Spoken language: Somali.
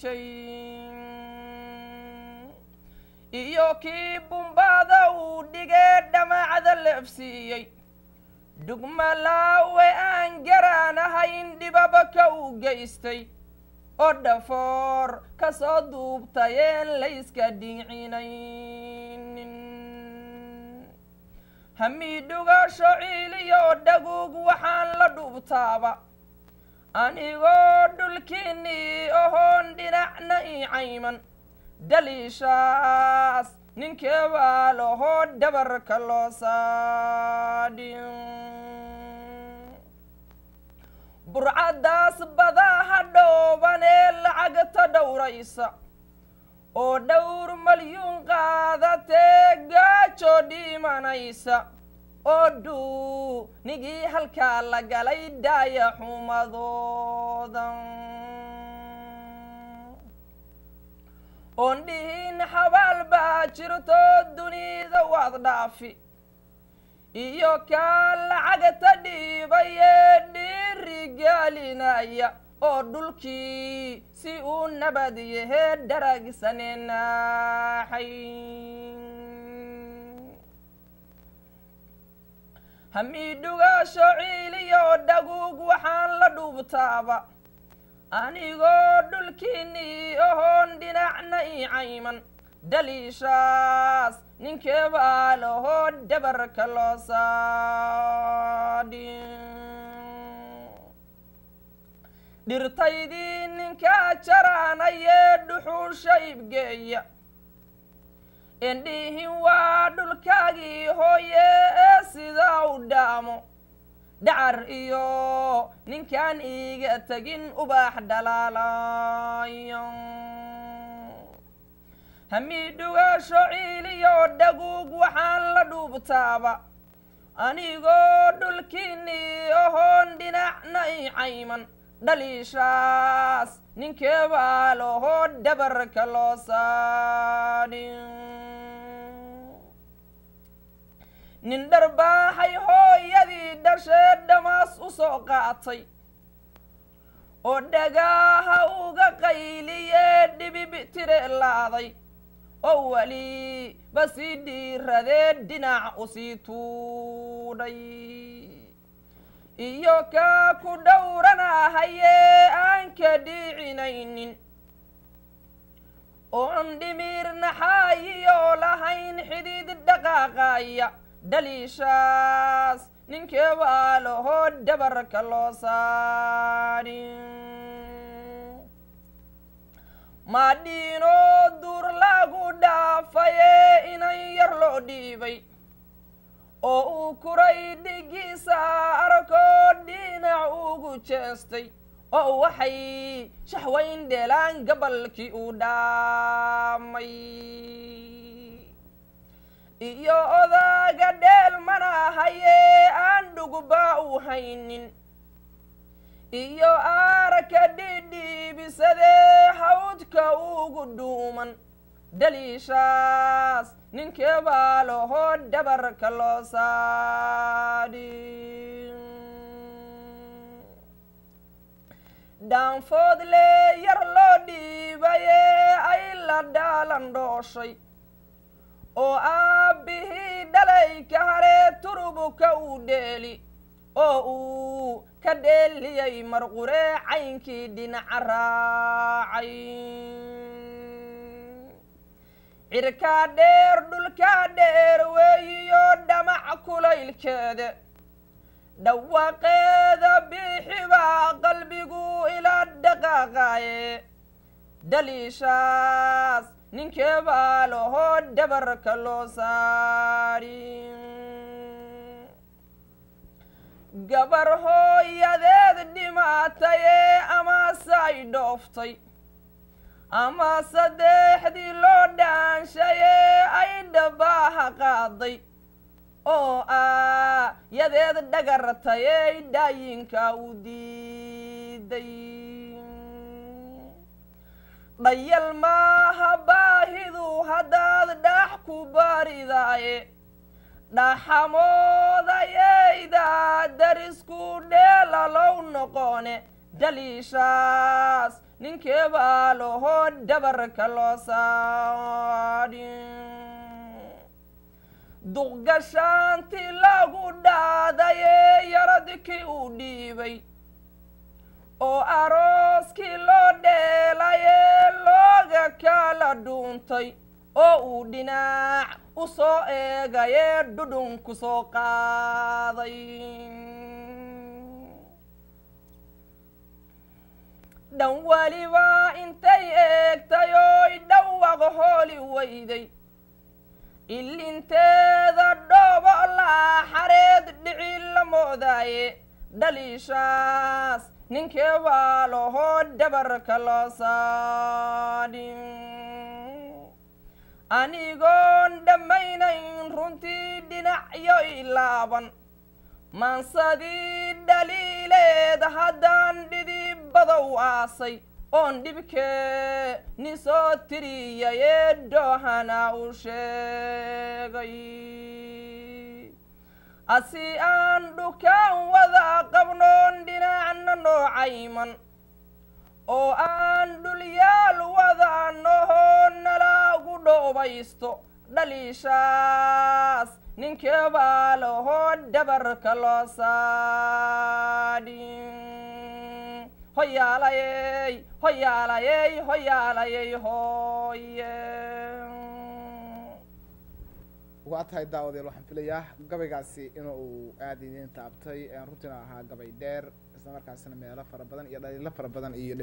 dhiijay iyo kii bumbada uu dhigee dhamacda leefsiiyey dhugmalaawe aan garaanahayn dhibaba ka u geystay oo dhafoor ka soo duubtayeen layska dhiicinaynin hamiidhugasho ciiliyo dhaguug waxaan la dhubtaaba anigoo dhulkiinnii ohoon dhinacna ii cayman daliishaas ninkeebaa lahoo dhabarka loo saadhin burcadaas badaha dhoobanee lacagta dhowraysa oo dhowr malyuun qaadatee gaajo dhimanaysa oo nigii halkaa la galay daaya xumadoodan oon dhihin xabaal baa jirto dunida waad dhaafi iyo kaa lacagta dhiibayee dhiirigelinaya oo dhulkii si uu nabad yahee daragsaneenaaxay hamiidhugasho ciiliyo dhaguug waxaan la dhubtaaba anigoo dhulkiinnii ohoon dhinacna ii cayman daliishaas ninkeebaa lahoo dhabarka loo saadhin dhirtaydii ninkaa jaraanayee dhuxuusha ibgeeya endhihin waa dhulkaagii hooye ee sidaa u dhaamo dhacar iyo ninkaan iiga tegin ubaax dhalaalayo hamiidhugasho ciiliyo dhaguug waxaan la dhubtaaba anigoo dhulkiinnii ohoon dhinacna ii cayman dhaliishaas ninkeebaa lahoo dhabarka loo saadhin nin dharbaaxay hooyadii dhashee dhamaas u soo qaatay oo dhagaaha uga qayliyee dhibib tire laaday oo weli basii dhiiradee dhinac u sii tuudhay iyo kaa ku dhowranahayee aan ka dhiicinaynin oon dhimir naxaayiyoo lahayn xidid dhaqaaqaya daliishaas ninkeebaa lahoo dhabarka loo saadhin maadhiinoo duur lagu dhaafayee inan yar loo dhiibay oo uu kuray dhigiisa arkoo dhinac ugu jeestay oo waxay shaxwayn dheelaan gabalkii uu dhaamay iyo odaaga dheel manahayee aan dhugba u haynin iyo aaraka dhidhiibisadee hawdka ugu dhuuman daliishaas ninkeebaa lahoo dhabarka loo saadhin dhaanfoodle yar loo dhiibayee ay la dhaalan dhooshay oo aabbihii dhalay ka haree turubuka uu dheeli oo uu ka dheeliyey marquree caynkii dhinaca raacay cirkaa dheer dhulkaa dheer weeyiyo dhamac kulaylkeeda dhawaaqeeda biixibaa qalbigu ila dhaqaaqaaye daliishaas ninkeebaa lahoo dhabarka loo saadhin gabar hooyadeed dhimaatayee amase ay dhooftay ama saddexdii loo dhaanshayee ay dhabbaaha qaaday oo yadeed dhagartayee dhaayinka u diiday dhayal maaha baahidu haddaad dhax ku baridaaye dhaxamoodayeyda darisku dheelalow noqone daliishaas ninkee baa lahoo dhabarka loo saadhin duqgashaantii lagu dhaadayee yaradkii u dhiibay oo arooskii loo dheelayee looga kala dhuuntay oo uu dhinac u soo eegayee dhudhunku soo qaaday dhan waliba intay eegtay ooy dhawaq hooli weyday ilinteeda dhoobo laa xareed dhici la moodaaye dhaliishaas ninkee baa lahoo dhabarka loo saadhin anigoon dhammaynayn runtii dhinacyo ilaaban maansadii dhaliileed haddaan dhidibadow aasay oon dhibkee ni soo tiriyayee doohana u sheegay asi aan dhukaan wada qabnoon dhinacna noo cayman oo aan dhulyaal wada nohoo nalagu dhoobaysto dhaliishaas ninkee baa lahoo dhabarka loo saadhin hoyaalayey hoyaalayey hoyaalayey hooye waa tahay daawadeel waxaan filayaa gabaygaasi inuu aad idiin taabtay runtiina ahaa gabay dheer isla markaasina meelo fara badan iyo dhaliilo fara badan iyo